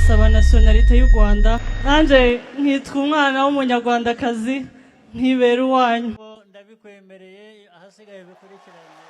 kubasaba nationalite y'u Rwanda nanje nkitwa umwana w'umunyarwandakazi nkibera uwanyu ndabikwemereye ahasigaye bikurikiranye.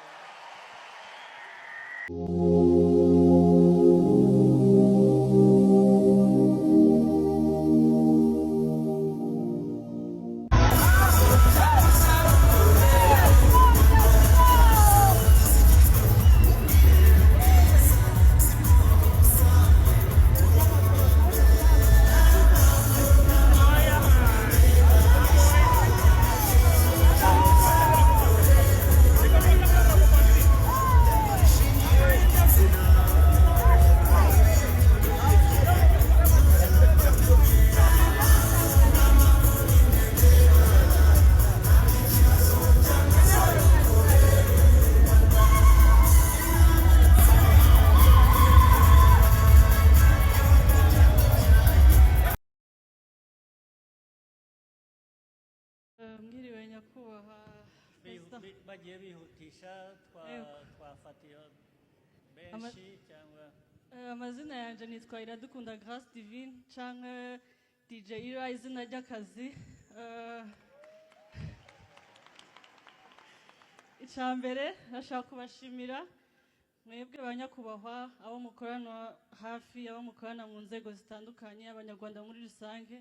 Mwiriwe nyakubahwa bagiye bihutisha twafatiye benshi cyangwa amazina yanjye nitwa Iradukunda Grace Divine cyangwa DJ Ira izina ry'akazi. Icyambere nashaka kubashimira mwebwe banyakubahwa abo mukorana hafi abo mukorana mu nzego zitandukanye abanyarwanda muri rusange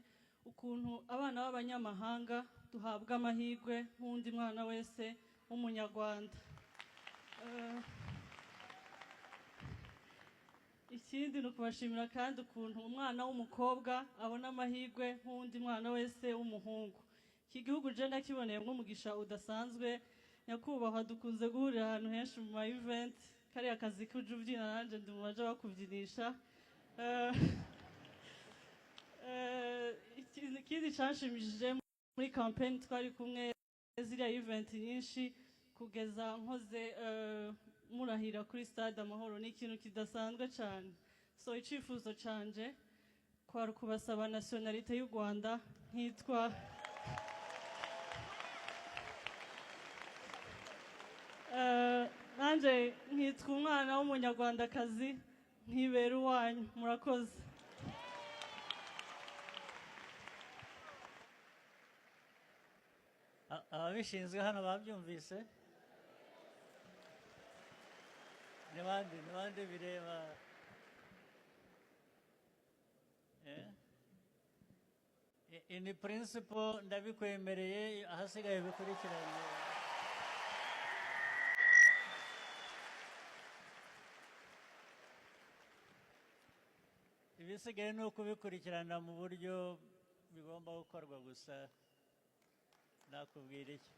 ukuntu abana b'abanyamahanga duhabwa amahirwe nk'undi mwana wese w'umunyarwanda. Ikindi ni ukubashimira kandi ukuntu umwana w'umukobwa abona amahirwe nk'undi mwana wese w'umuhungu. Iki gihugu je ndakiboneye nk'umugisha udasanzwe. Nyakubahwa dukunze guhurira ahantu henshi mu ma event kariya kazi k'uje ubyina nanje ndi mu baje bakubyinisha. Ikindi cyanshimishije muri campaign twari kumwe ziriya event nyinshi kugeza nkoze murahira kuri stade Amahoro ni ikintu kidasanzwe cyane. So icifuzo canje kwari kubasaba nationalite y'u Rwanda nkitwa nanje nkitwa umwana w'umunyarwandakazi nkibera uwanyu. Murakoze. ababishinzwe hano babyumvise ni bande bireba in principle ndabikwemereye ahasigaye bikurikiranye. ibisigaye ni ukubikurikirana mu buryo bigomba gukorwa gusa nakubwira iki.